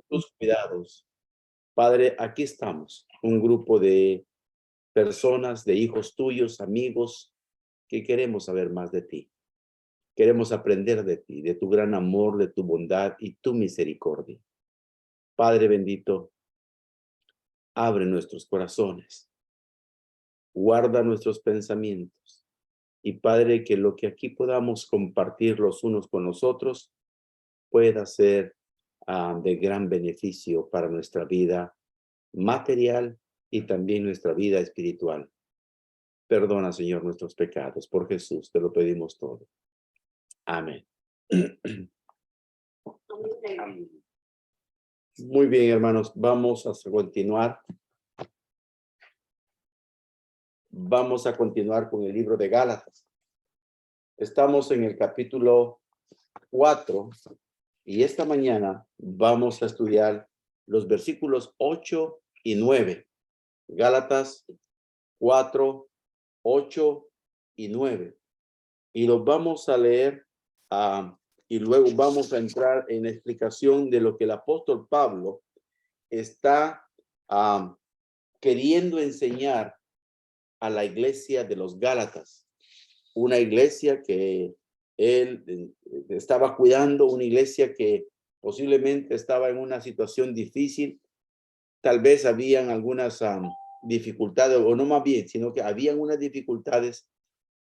tus cuidados. Padre, aquí estamos, un grupo de personas, de hijos tuyos, amigos, que queremos saber más de ti. Queremos aprender de ti, de tu gran amor, de tu bondad y tu misericordia. Padre bendito, abre nuestros corazones, guarda nuestros pensamientos. Y Padre, que lo que aquí podamos compartir los unos con los otros pueda ser de gran beneficio para nuestra vida material y también nuestra vida espiritual. Perdona, Señor, nuestros pecados. Por Jesús te lo pedimos todo. Amén. Muy bien, hermanos. Vamos a continuar. Vamos a continuar con el libro de Gálatas. Estamos en el capítulo 4 y esta mañana vamos a estudiar los versículos 8 y 9. Gálatas 4, 8 y 9. Y los vamos a leer y luego vamos a entrar en explicación de lo que el apóstol Pablo está queriendo enseñar a la iglesia de los Gálatas. Una iglesia que él estaba cuidando, una iglesia que posiblemente estaba en una situación difícil. Tal vez habían algunas dificultades, o no más bien, sino que habían unas dificultades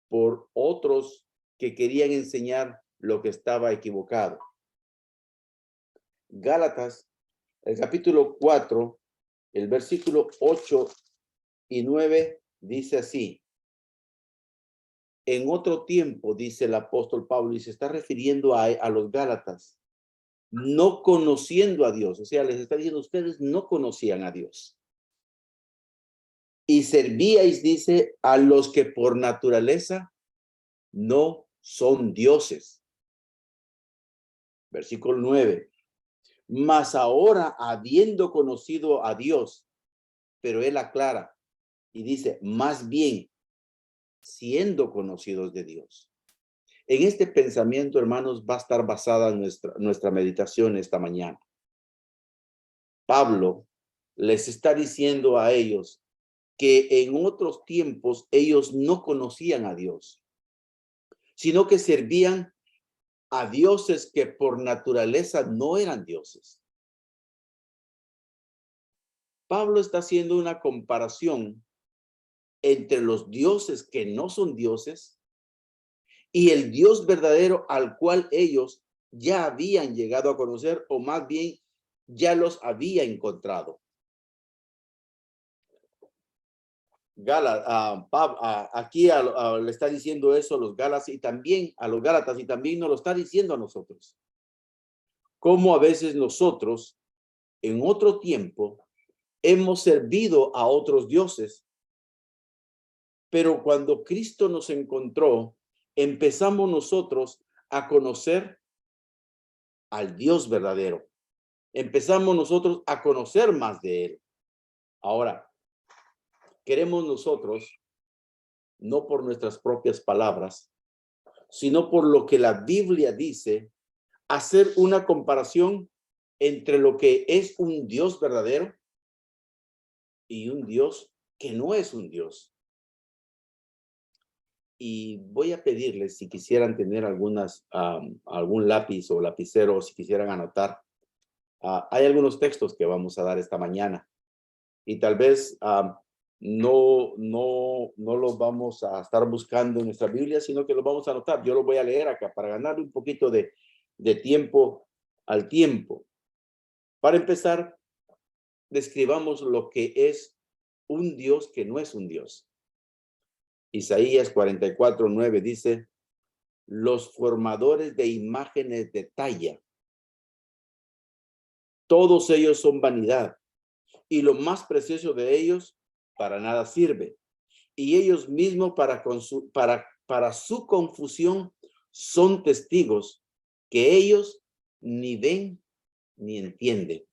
por otros que querían enseñar lo que estaba equivocado. Gálatas, el capítulo 4, el versículo 8 y 9 dice así. En otro tiempo, dice el apóstol Pablo, y se está refiriendo a los Gálatas, no conociendo a Dios. O sea, les está diciendo, ustedes no conocían a Dios. Y servíais, dice, a los que por naturaleza no son dioses. Versículo 9. Mas ahora, habiendo conocido a Dios, pero él aclara y dice, más bien, siendo conocidos de Dios. En este pensamiento, hermanos, va a estar basada nuestra meditación esta mañana. Pablo les está diciendo a ellos que en otros tiempos ellos no conocían a Dios, sino que servían a dioses que por naturaleza no eran dioses. Pablo está haciendo una comparación entre los dioses que no son dioses y el Dios verdadero al cual ellos ya habían llegado a conocer, o más bien ya los había encontrado. Aquí le está diciendo eso a los Gálatas y también a los Gálatas, y también nos lo está diciendo a nosotros. Cómo a veces nosotros en otro tiempo hemos servido a otros dioses, pero cuando Cristo nos encontró, empezamos nosotros a conocer al Dios verdadero. Empezamos nosotros a conocer más de Él. Ahora, queremos nosotros, no por nuestras propias palabras, sino por lo que la Biblia dice, hacer una comparación entre lo que es un Dios verdadero y un Dios que no es un Dios. Y voy a pedirles si quisieran tener algún lápiz o lapicero, o si quisieran anotar. Hay algunos textos que vamos a dar esta mañana y tal vez no los vamos a estar buscando en nuestra Biblia, sino que los vamos a anotar. Yo los voy a leer acá para ganar un poquito de tiempo al tiempo. Para empezar, describamos lo que es un Dios que no es un Dios. Isaías 44:9 dice, los formadores de imágenes de talla, todos ellos son vanidad, y lo más precioso de ellos para nada sirve. Y ellos mismos para su confusión son testigos que ellos ni ven ni entienden.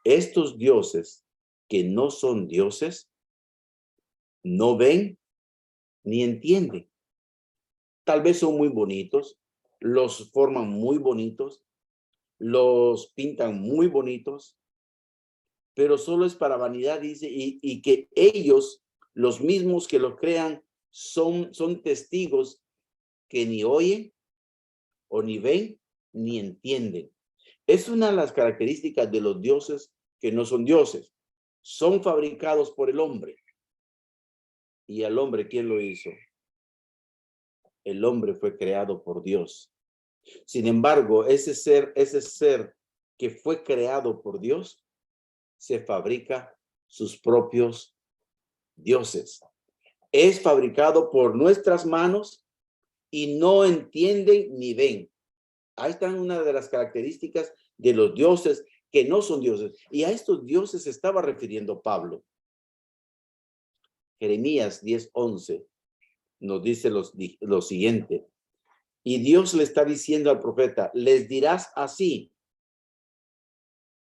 Estos dioses que no son dioses, no ven ni entienden. Tal vez son muy bonitos, los forman muy bonitos, los pintan muy bonitos, pero solo es para vanidad, dice, y que ellos, los mismos que lo crean, son testigos que ni oyen o ni ven ni entienden. Es una de las características de los dioses que no son dioses. Son fabricados por el hombre. ¿Y al hombre quién lo hizo? El hombre fue creado por Dios. Sin embargo, ese ser que fue creado por Dios, se fabrica sus propios dioses. Es fabricado por nuestras manos y no entienden ni ven. Ahí están una de las características de los dioses que no son dioses. Y a estos dioses se estaba refiriendo Pablo. Jeremías 10:11 nos dice lo siguiente. Y Dios le está diciendo al profeta, les dirás así,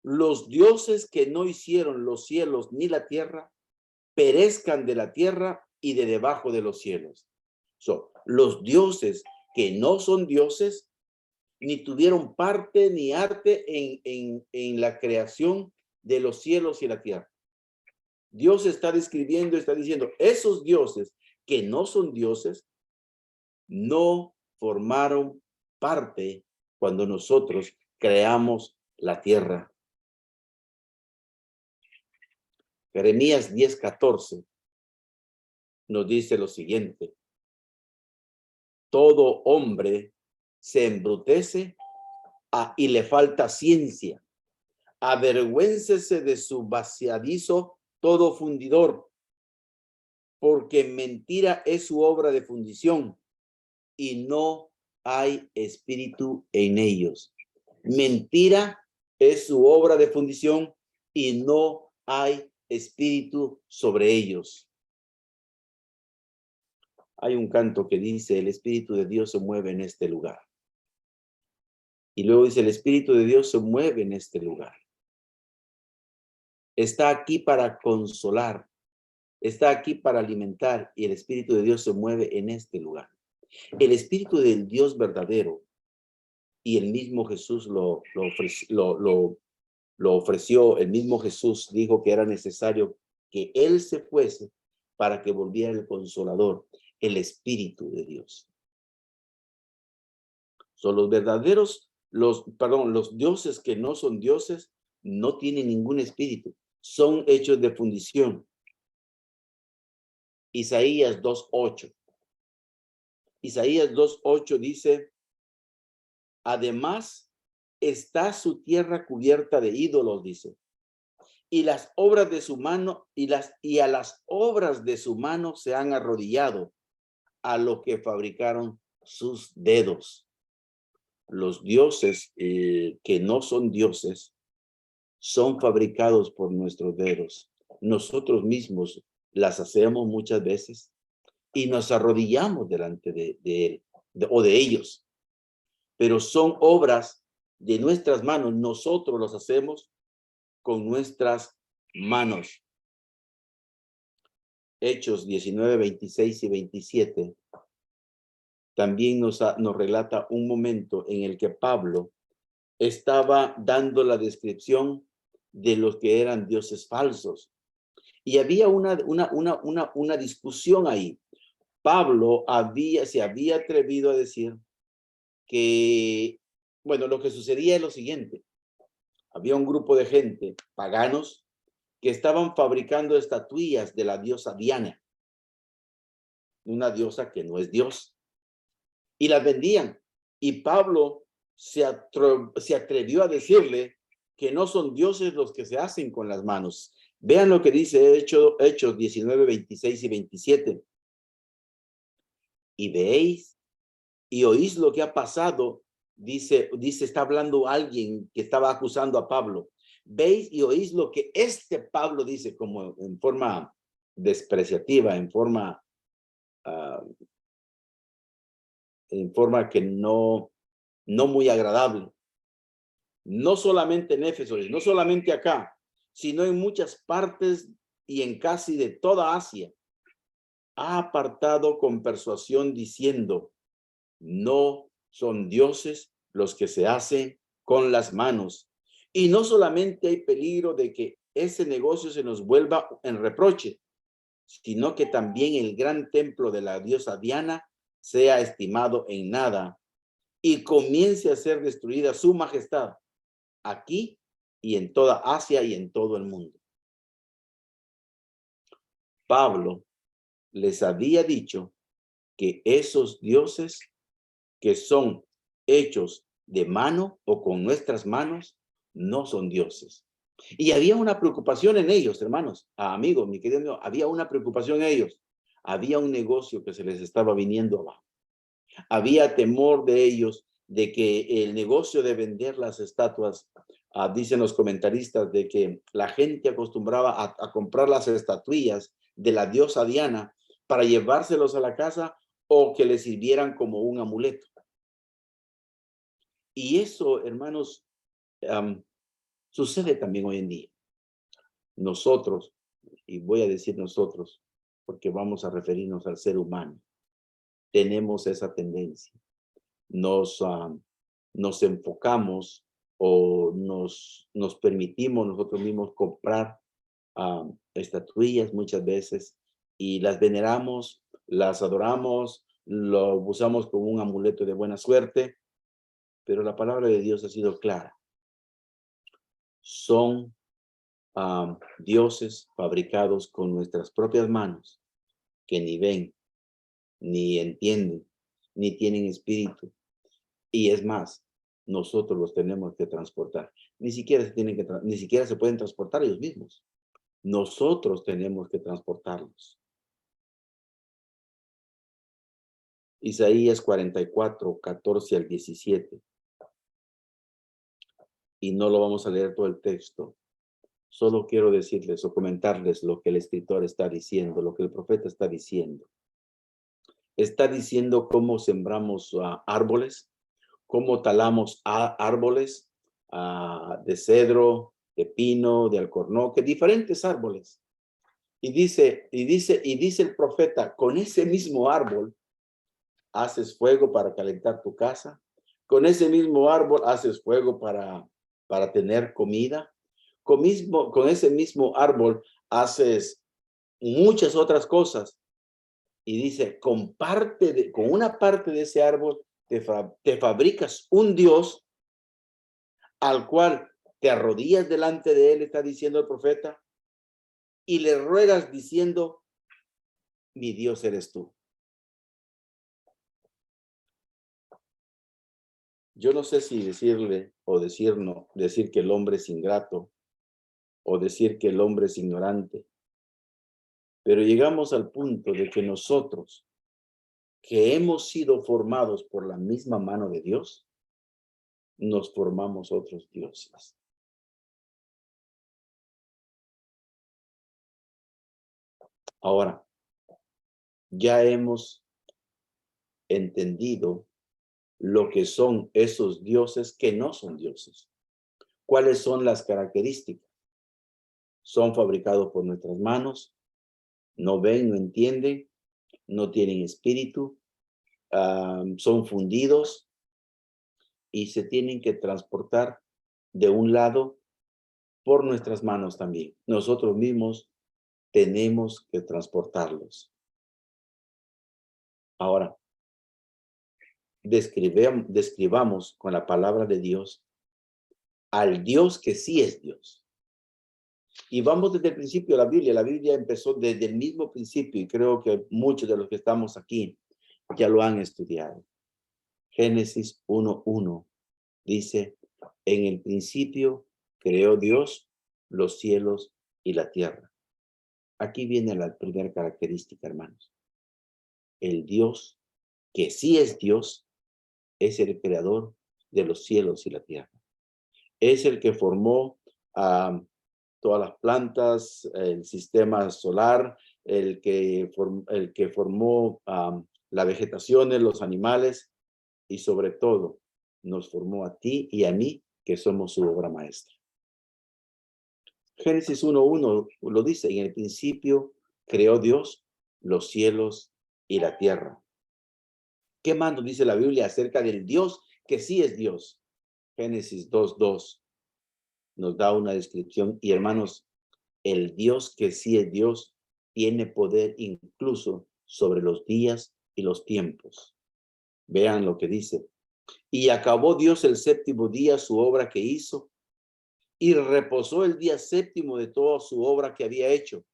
los dioses que no hicieron los cielos ni la tierra, perezcan de la tierra y de debajo de los cielos. Los dioses que no son dioses, ni tuvieron parte ni arte en la creación de los cielos y la tierra. Dios está describiendo, está diciendo, esos dioses que no son dioses, no formaron parte cuando nosotros creamos la tierra. Jeremías 10:14 nos dice lo siguiente. Todo hombre se embrutece y le falta ciencia. Avergüéncese de su vaciadizo todo fundidor, porque mentira es su obra de fundición y no hay espíritu en ellos. Mentira es su obra de fundición y no hay espíritu sobre ellos. Hay un canto que dice, el Espíritu de Dios se mueve en este lugar. Y luego dice, el Espíritu de Dios se mueve en este lugar. Está aquí para consolar, está aquí para alimentar y el Espíritu de Dios se mueve en este lugar. El Espíritu del Dios verdadero y el mismo Jesús lo ofreció, el mismo Jesús dijo que era necesario que Él se fuese para que volviera el Consolador, el Espíritu de Dios. Son los verdaderos, los dioses que no son dioses, no tienen ningún espíritu, son hechos de fundición. Isaías 2:8. Isaías 2:8 dice, además está su tierra cubierta de ídolos, dice, y las obras de su mano, y a las obras de su mano se han arrodillado a lo que fabricaron sus dedos. Los dioses que no son dioses son fabricados por nuestros dedos. Nosotros mismos las hacemos muchas veces y nos arrodillamos delante de él o de ellos. Pero son obras de nuestras manos. Nosotros los hacemos con nuestras manos. Hechos 19, 26 y 27 también nos relata un momento en el que Pablo estaba dando la descripción de los que eran dioses falsos. Y había una discusión ahí. Pablo se había atrevido a decir que, bueno, lo que sucedía es lo siguiente. Había un grupo de gente, paganos, que estaban fabricando estatuillas de la diosa Diana, una diosa que no es Dios, y las vendían. Y Pablo se atrevió a decirle que no son dioses los que se hacen con las manos. Vean lo que dice Hechos 19, 26 y 27. Y veis y oís lo que ha pasado, dice, está hablando alguien que estaba acusando a Pablo. Veis y oís lo que Pablo dice, como en forma despreciativa, en forma que no muy agradable. No solamente en Éfeso, no solamente acá, sino en muchas partes y en casi de toda Asia. Ha apartado con persuasión diciendo, no son dioses los que se hacen con las manos. Y no solamente hay peligro de que ese negocio se nos vuelva en reproche, sino que también el gran templo de la diosa Diana sea estimado en nada y comience a ser destruida su majestad aquí y en toda Asia y en todo el mundo. Pablo les había dicho que esos dioses que son hechos de mano o con nuestras manos no son dioses. Y había una preocupación en ellos, hermanos, amigos, mi querido amigo, había una preocupación en ellos. Había un negocio que se les estaba viniendo abajo. Había temor de ellos de que el negocio de vender las estatuas, dicen los comentaristas, de que la gente acostumbraba a comprar las estatuillas de la diosa Diana para llevárselos a la casa o que les sirvieran como un amuleto. Y eso, hermanos, sucede también hoy en día. Nosotros, y voy a decir nosotros, porque vamos a referirnos al ser humano, tenemos esa tendencia. Nos enfocamos o nos permitimos nosotros mismos comprar estatuillas muchas veces y las veneramos, las adoramos, lo usamos como un amuleto de buena suerte, pero la palabra de Dios ha sido clara. Son dioses fabricados con nuestras propias manos, que ni ven, ni entienden, ni tienen espíritu. Y es más, nosotros los tenemos que transportar. Ni siquiera se pueden transportar ellos mismos. Nosotros tenemos que transportarlos. Isaías 44, 14 al 17. Y no lo vamos a leer todo el texto. Solo quiero decirles o comentarles lo que el escritor está diciendo, lo que el profeta está diciendo. Está diciendo cómo sembramos árboles, cómo talamos árboles de cedro, de pino, de alcornoque, diferentes árboles. Y dice el profeta, con ese mismo árbol haces fuego para calentar tu casa, con ese mismo árbol haces fuego para tener comida, con ese mismo árbol haces muchas otras cosas. Y dice, con una parte de ese árbol te fabricas un Dios al cual te arrodillas delante de él, está diciendo el profeta, y le ruegas diciendo, mi Dios eres tú. Yo no sé si decirle o decir que el hombre es ingrato o decir que el hombre es ignorante, pero llegamos al punto de que nosotros, que hemos sido formados por la misma mano de Dios, nos formamos otros dioses. Ahora, ya hemos entendido lo que son esos dioses que no son dioses. ¿Cuáles son las características? Son fabricados por nuestras manos, no ven, no entienden, no tienen espíritu, son fundidos y se tienen que transportar de un lado por nuestras manos también. Nosotros mismos tenemos que transportarlos. Ahora, describamos con la palabra de Dios al Dios que sí es Dios. Y vamos desde el principio de la Biblia. La Biblia empezó desde el mismo principio y creo que muchos de los que estamos aquí ya lo han estudiado. Génesis 1:1 dice, en el principio creó Dios los cielos y la tierra. Aquí viene la primera característica, hermanos. El Dios que sí es Dios es el creador de los cielos y la tierra. Es el que formó todas las plantas, el sistema solar, el que formó la vegetación, los animales y sobre todo nos formó a ti y a mí, que somos su obra maestra. Génesis 1:1 lo dice, en el principio creó Dios los cielos y la tierra. ¿Qué más nos dice la Biblia acerca del Dios que sí es Dios? Génesis 2:2 nos da una descripción. Y hermanos, el Dios que sí es Dios tiene poder incluso sobre los días y los tiempos. Vean lo que dice. Y acabó Dios el séptimo día su obra que hizo, y reposó el día séptimo de toda su obra que había hecho.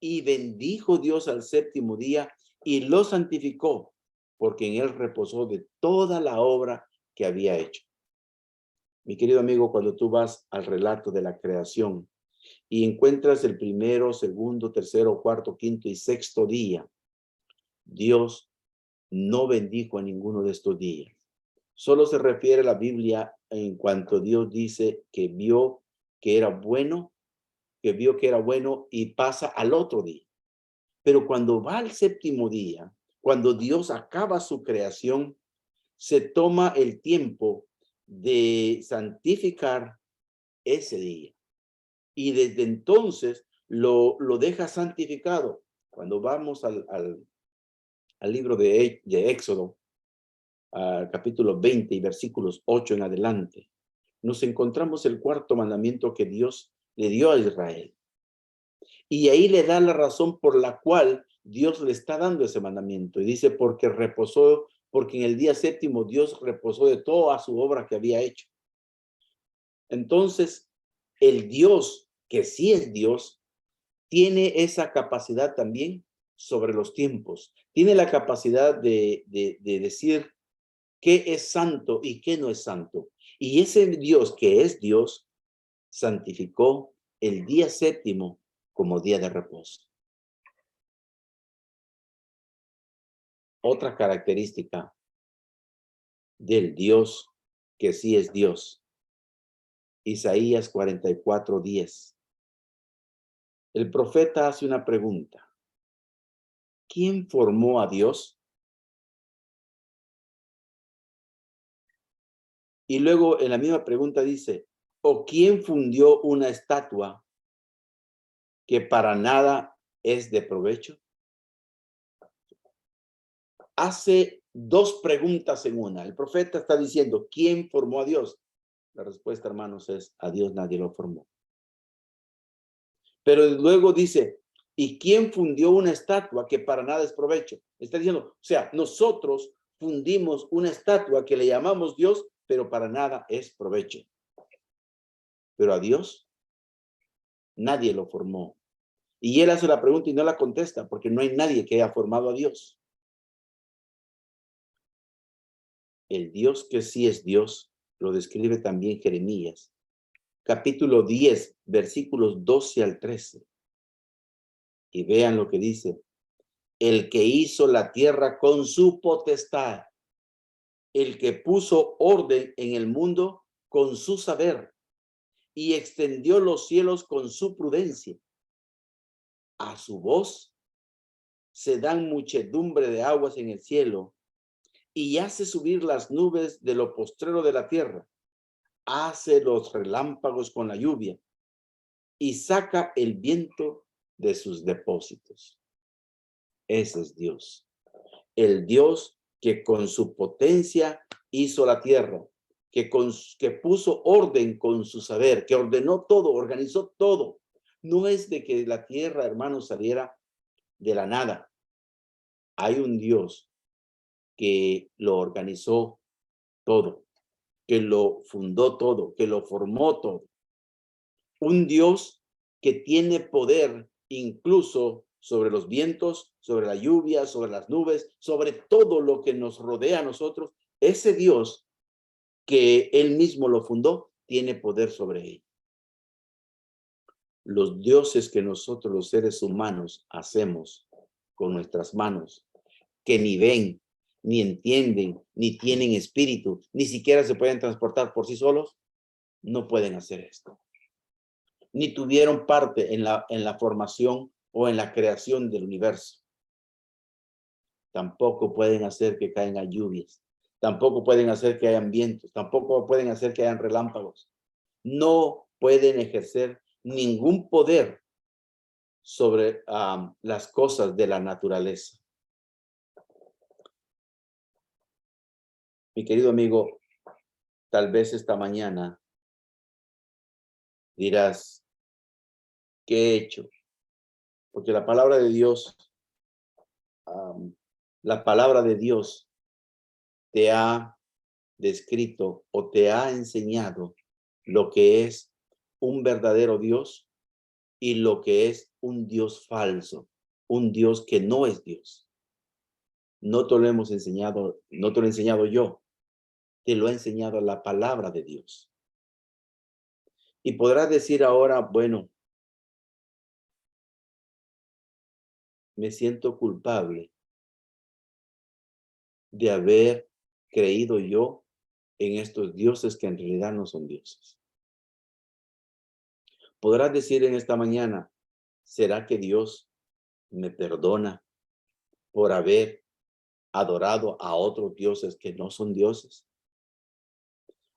Y bendijo Dios al séptimo día y lo santificó, porque en él reposó de toda la obra que había hecho. Mi querido amigo, cuando tú vas al relato de la creación y encuentras el primero, segundo, tercero, cuarto, quinto y sexto día, Dios no bendijo a ninguno de estos días. Solo se refiere a la Biblia en cuanto Dios dice que vio que era bueno, y pasa al otro día. Pero cuando va al séptimo día, cuando Dios acaba su creación, se toma el tiempo de santificar ese día. Y desde entonces lo deja santificado. Cuando vamos al libro de Éxodo, capítulo 20 y versículos 8 en adelante, nos encontramos el cuarto mandamiento que Dios le dio a Israel. Y ahí le da la razón por la cual Dios le está dando ese mandamiento. Y dice, porque en el día séptimo Dios reposó de toda su obra que había hecho. Entonces, el Dios, que sí es Dios, tiene esa capacidad también sobre los tiempos. Tiene la capacidad de decir qué es santo y qué no es santo. Y ese Dios que es Dios, santificó el día séptimo como día de reposo. Otra característica del Dios que sí es Dios. Isaías 44:10. El profeta hace una pregunta. ¿Quién formó a Dios? Y luego en la misma pregunta dice, ¿o quién fundió una estatua que para nada es de provecho? Hace dos preguntas en una. El profeta está diciendo, ¿quién formó a Dios? La respuesta, hermanos, es, a Dios nadie lo formó. Pero luego dice, ¿y quién fundió una estatua que para nada es provecho? Está diciendo, o sea, nosotros fundimos una estatua que le llamamos Dios, pero para nada es provecho. Pero a Dios nadie lo formó. Y él hace la pregunta y no la contesta, porque no hay nadie que haya formado a Dios. El Dios que sí es Dios, lo describe también Jeremías, capítulo 10, versículos 12 al 13. Y vean lo que dice. El que hizo la tierra con su potestad, el que puso orden en el mundo con su saber y extendió los cielos con su prudencia. A su voz se dan muchedumbre de aguas en el cielo y hace subir las nubes de lo postrero de la tierra. Hace los relámpagos con la lluvia y saca el viento de sus depósitos. Ese es Dios. El Dios que con su potencia hizo la tierra, que puso orden con su saber, que ordenó todo, organizó todo. No es de que la tierra, hermanos, saliera de la nada. Hay un Dios que lo organizó todo, que lo fundó todo, que lo formó todo. Un Dios que tiene poder incluso sobre los vientos, sobre la lluvia, sobre las nubes, sobre todo lo que nos rodea a nosotros. Ese Dios que él mismo lo fundó, tiene poder sobre él. Los dioses que nosotros los seres humanos hacemos con nuestras manos, que ni ven, ni entienden, ni tienen espíritu, ni siquiera se pueden transportar por sí solos, no pueden hacer esto. Ni tuvieron parte en la formación o en la creación del universo. Tampoco pueden hacer que caigan lluvias. Tampoco pueden hacer que hayan vientos. Tampoco pueden hacer que hayan relámpagos. No pueden ejercer ningún poder sobre las cosas de la naturaleza. Mi querido amigo, Tal vez esta mañana dirás, ¿qué he hecho? Porque la palabra de Dios, la palabra de Dios te ha descrito o te ha enseñado lo que es un verdadero Dios y lo que es un Dios falso, un Dios que no es Dios. No te lo hemos enseñado, no te lo he enseñado yo, te lo ha enseñado la palabra de Dios. Y podrás decir ahora, bueno, me siento culpable de haber creído yo en estos dioses que en realidad no son dioses. Podrás decir en esta mañana, ¿será que Dios me perdona por haber adorado a otros dioses que no son dioses?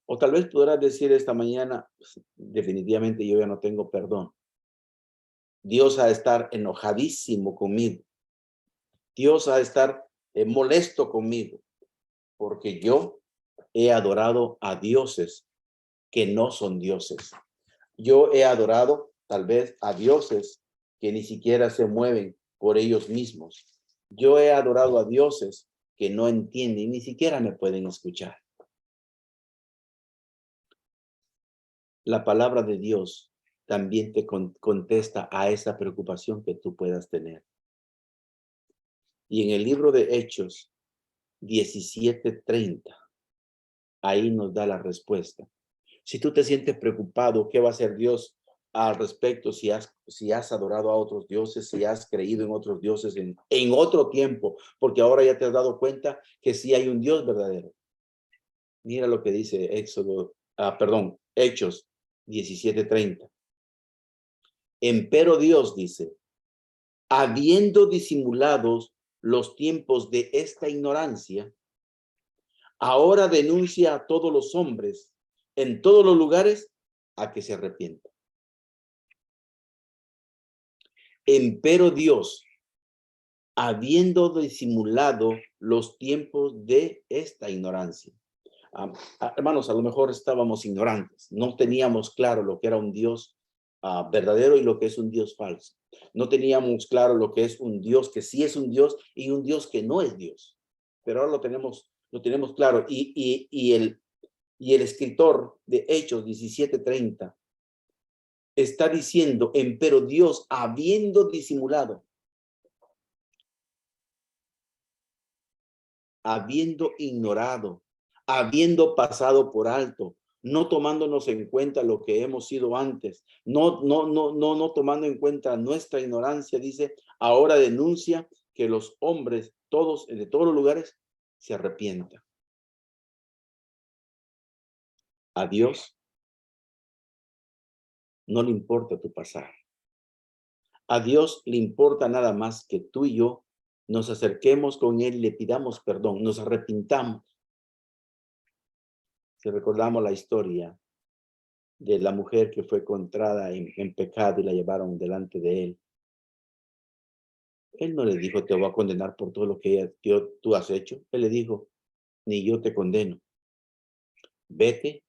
O tal vez podrás decir esta mañana, pues, definitivamente yo ya no tengo perdón. Dios ha de estar enojadísimo conmigo. Dios ha de estar molesto conmigo, porque yo he adorado a dioses que no son dioses. Yo he adorado tal vez a dioses que ni siquiera se mueven por ellos mismos. Yo he adorado a dioses que no entienden, ni siquiera me pueden escuchar. La palabra de Dios también te contesta a esa preocupación que tú puedas tener. Y en el libro de Hechos 17:30, ahí nos da la respuesta. Si tú te sientes preocupado, ¿qué va a hacer Dios al respecto? Si has adorado a otros dioses, si has creído en otros dioses en otro tiempo, porque ahora ya te has dado cuenta que sí hay un Dios verdadero. Mira lo que dice Hechos 17:30. Empero Dios dice, habiendo disimulados los tiempos de esta ignorancia, ahora denuncia a todos los hombres en todos los lugares a que se arrepientan. Empero Dios, habiendo disimulado los tiempos de esta ignorancia. Hermanos, a lo mejor estábamos ignorantes, no teníamos claro lo que era un Dios verdadero y lo que es un Dios falso. No teníamos claro lo que es un Dios que sí es un Dios y un Dios que no es Dios. Pero ahora lo tenemos claro. Y el escritor de Hechos 17:30 está diciendo, empero Dios, habiendo disimulado, habiendo ignorado, habiendo pasado por alto, no tomándonos en cuenta lo que hemos sido antes, no tomando en cuenta nuestra ignorancia, dice, ahora denuncia que los hombres, todos, de todos los lugares, se arrepientan. A Dios no le importa tu pasado. A Dios le importa nada más que tú y yo nos acerquemos con Él y le pidamos perdón, nos arrepintamos. Si recordamos la historia de la mujer que fue encontrada en pecado y la llevaron delante de Él. Él no le dijo, te voy a condenar por todo lo que tú has hecho. Él le dijo, ni yo te condeno. Vete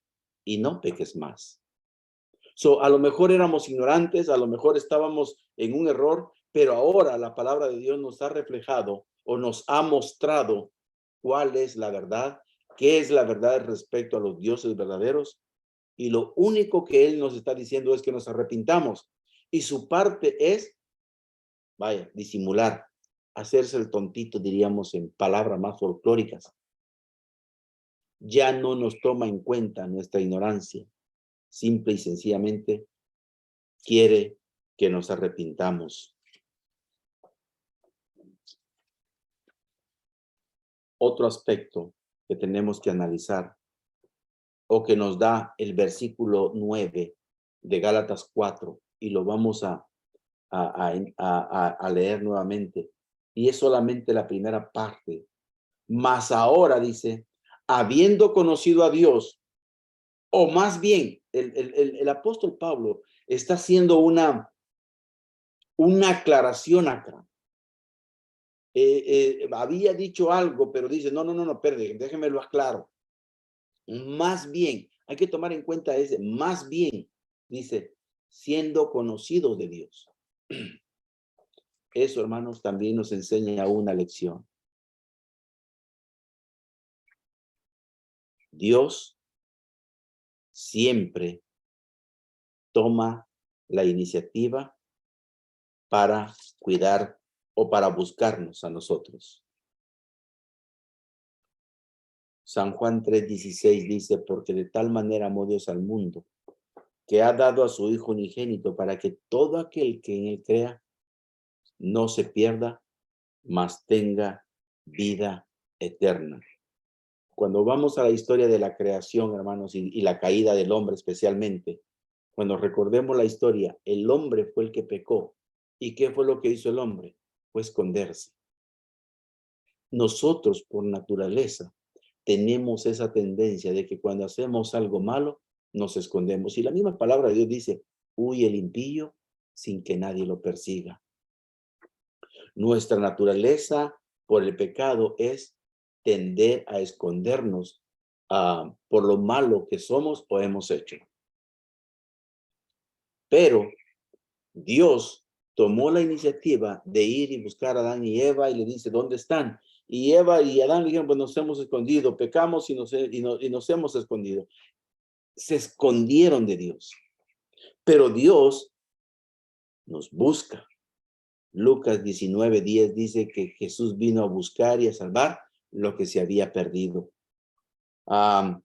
y no peques más. A lo mejor éramos ignorantes, a lo mejor estábamos en un error, pero ahora la palabra de Dios nos ha reflejado o nos ha mostrado cuál es la verdad, qué es la verdad respecto a los dioses verdaderos. Y lo único que Él nos está diciendo es que nos arrepintamos. Y su parte es, vaya, disimular, hacerse el tontito, diríamos en palabras más folclóricas. Ya no nos toma en cuenta nuestra ignorancia. Simple y sencillamente quiere que nos arrepintamos. Otro aspecto que tenemos que analizar o que nos da el versículo 9 de Gálatas 4 y lo vamos a leer nuevamente. Y es solamente la primera parte. Mas ahora dice, habiendo conocido a Dios, o más bien, el apóstol Pablo está haciendo una aclaración acá. Había dicho algo, pero dice, no, espere, déjenmelo aclaro. Más bien, hay que tomar en cuenta ese, más bien, dice, siendo conocidos de Dios. Eso, hermanos, también nos enseña una lección. Dios siempre toma la iniciativa para cuidar o para buscarnos a nosotros. San Juan 3:16 dice, porque de tal manera amó Dios al mundo, que ha dado a su Hijo unigénito para que todo aquel que en él crea no se pierda, mas tenga vida eterna. Cuando vamos a la historia de la creación, hermanos, y la caída del hombre especialmente, cuando recordemos la historia, el hombre fue el que pecó. ¿Y qué fue lo que hizo el hombre? Fue esconderse. Nosotros, por naturaleza, tenemos esa tendencia de que cuando hacemos algo malo, nos escondemos. Y la misma palabra de Dios dice, huye el impío sin que nadie lo persiga. Nuestra naturaleza por el pecado es tender a escondernos por lo malo que somos o hemos hecho. Pero Dios tomó la iniciativa de ir y buscar a Adán y Eva y le dice, ¿dónde están? Y Eva y Adán le dijeron, pues nos hemos escondido, pecamos y nos hemos escondido. Se escondieron de Dios. Pero Dios nos busca. Lucas 19:10 dice que Jesús vino a buscar y a salvar lo que se había perdido.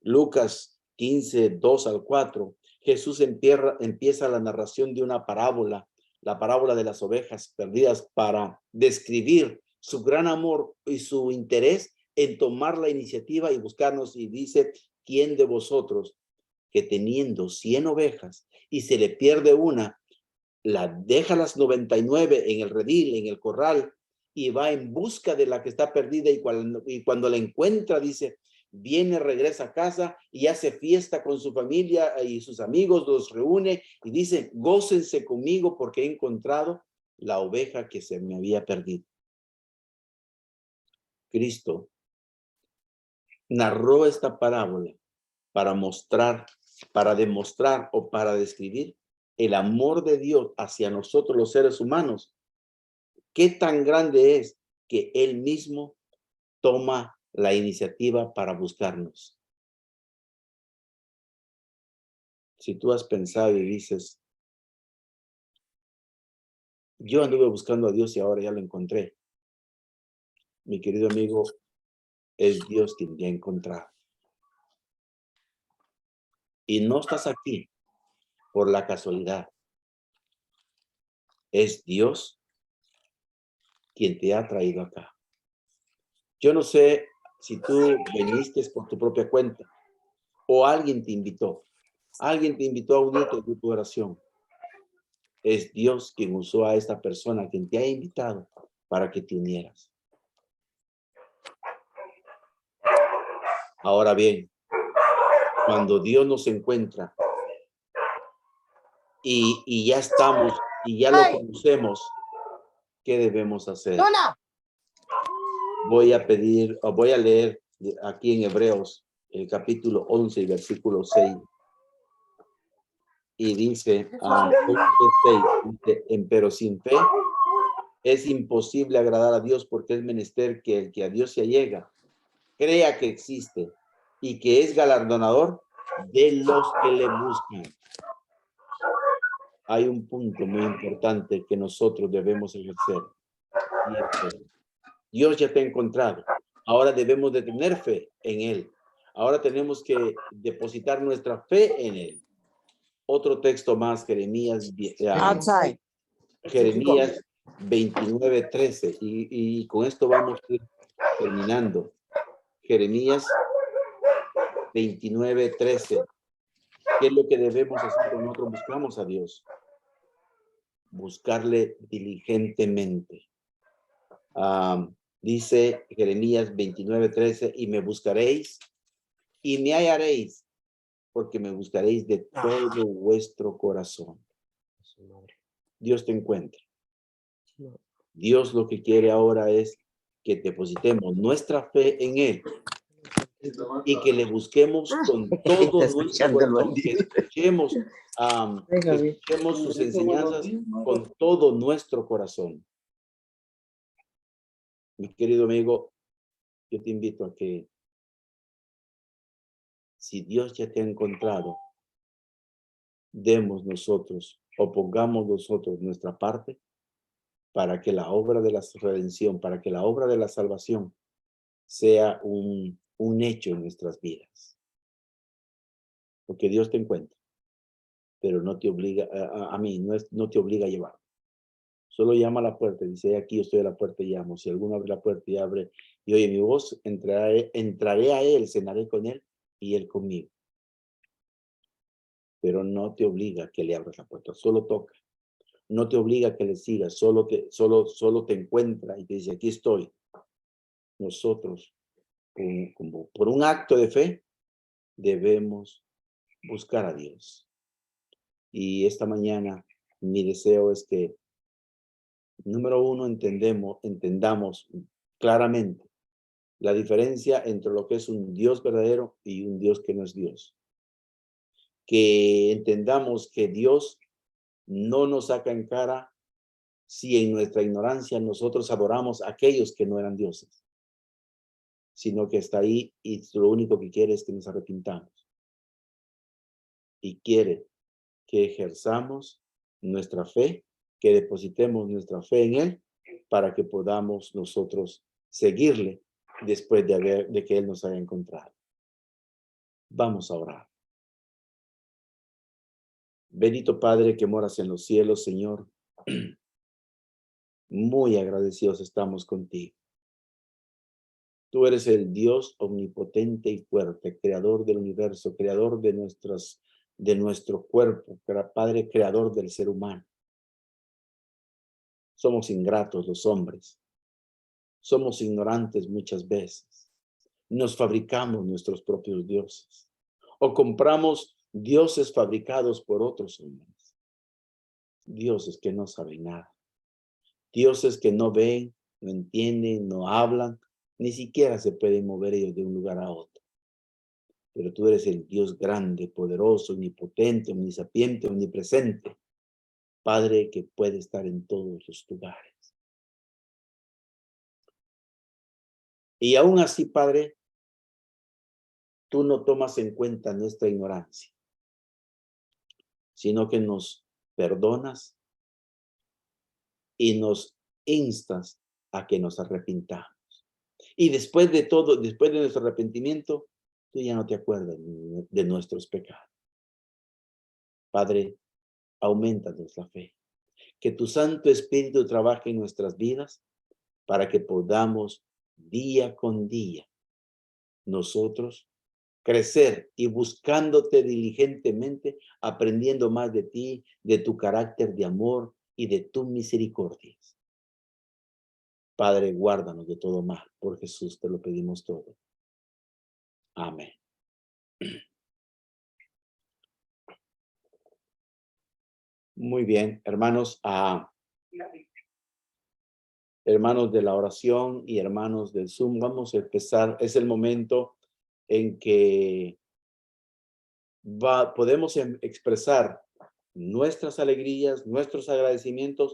Lucas 15:2-4, Jesús empieza la narración de una parábola, la parábola de las ovejas perdidas, para describir su gran amor y su interés en tomar la iniciativa y buscarnos. Y dice, ¿quién de vosotros que teniendo 100 ovejas y se le pierde una, la deja las 99 en el redil, en el corral, y va en busca de la que está perdida, y cuando la encuentra, dice, viene, regresa a casa y hace fiesta con su familia y sus amigos, los reúne y dice, gócense conmigo porque he encontrado la oveja que se me había perdido? Cristo narró esta parábola para mostrar, para demostrar o para describir el amor de Dios hacia nosotros los seres humanos. Qué tan grande es que Él mismo toma la iniciativa para buscarnos. Si tú has pensado y dices, yo anduve buscando a Dios y ahora ya lo encontré. Mi querido amigo, es Dios quien te ha encontrado. Y no estás aquí por la casualidad. Es Dios quien te ha traído acá. Yo no sé si tú viniste por tu propia cuenta o alguien te invitó. Alguien te invitó a unirte al grupo de oración. Es Dios quien usó a esta persona, quien te ha invitado para que te unieras. Ahora bien, cuando Dios nos encuentra y ya estamos y ya lo conocemos, ¿qué debemos hacer? Voy a leer aquí en Hebreos, el capítulo 11 y versículo 6. Y dice, pero sin fe es imposible agradar a Dios, porque es menester que el que a Dios se allega crea que existe y que es galardonador de los que le buscan. Hay un punto muy importante que nosotros debemos ejercer. Dios ya te ha encontrado. Ahora debemos de tener fe en Él. Ahora tenemos que depositar nuestra fe en Él. Otro texto más, Jeremías 29:13. Y con esto vamos a ir terminando. Jeremías 29:13. ¿Qué es lo que debemos hacer cuando nosotros buscamos a Dios? Buscarle diligentemente. Dice Jeremías 29:13, y me buscaréis y me hallaréis, porque me buscaréis de todo vuestro corazón. Dios te encuentra. Dios lo que quiere ahora es que depositemos nuestra fe en Él y que le busquemos con todo nuestro corazón, que escuchemos, que escuchemos sus enseñanzas con todo nuestro corazón. Mi querido amigo, yo te invito a que si Dios ya te ha encontrado, demos nosotros o pongamos nosotros nuestra parte para que la obra de la redención, para que la obra de la salvación sea un hecho en nuestras vidas. Porque Dios te encuentra, pero no te obliga, a mí, no te obliga a llevar. Solo llama a la puerta y dice, aquí yo estoy a la puerta y llamo. Si alguno abre la puerta y abre y oye mi voz, entraré a él, cenaré con él y él conmigo. Pero no te obliga a que le abras la puerta, solo toca. No te obliga a que le sigas, solo te encuentra y te dice, aquí estoy. Nosotros, como por un acto de fe, debemos buscar a Dios. Y esta mañana mi deseo es que, número uno, entendamos claramente la diferencia entre lo que es un Dios verdadero y un Dios que no es Dios. Que entendamos que Dios no nos saca en cara si en nuestra ignorancia nosotros adoramos a aquellos que no eran dioses, sino que está ahí y lo único que quiere es que nos arrepintamos. Y quiere que ejerzamos nuestra fe, que depositemos nuestra fe en Él para que podamos nosotros seguirle después de que Él nos haya encontrado. Vamos a orar. Bendito Padre que moras en los cielos, Señor, muy agradecidos estamos contigo. Tú eres el Dios omnipotente y fuerte, creador del universo, creador de nuestro cuerpo, Padre, creador del ser humano. Somos ingratos los hombres. Somos ignorantes muchas veces. Nos fabricamos nuestros propios dioses. O compramos dioses fabricados por otros hombres. Dioses que no saben nada. Dioses que no ven, no entienden, no hablan, ni siquiera se pueden mover ellos de un lugar a otro. Pero tú eres el Dios grande, poderoso, omnipotente, omnisapiente, omnipresente. Padre que puede estar en todos los lugares. Y aún así, Padre, tú no tomas en cuenta nuestra ignorancia, sino que nos perdonas y nos instas a que nos arrepintamos. Y después de todo, después de nuestro arrepentimiento, tú ya no te acuerdas de nuestros pecados. Padre, aumentanos la fe. Que tu Santo Espíritu trabaje en nuestras vidas para que podamos día con día nosotros crecer y buscándote diligentemente, aprendiendo más de ti, de tu carácter de amor y de tu misericordia. Padre, guárdanos de todo mal. Por Jesús te lo pedimos todo. Amén. Muy bien, hermanos, hermanos de la oración y hermanos del Zoom, vamos a empezar. Es el momento en que podemos expresar nuestras alegrías, nuestros agradecimientos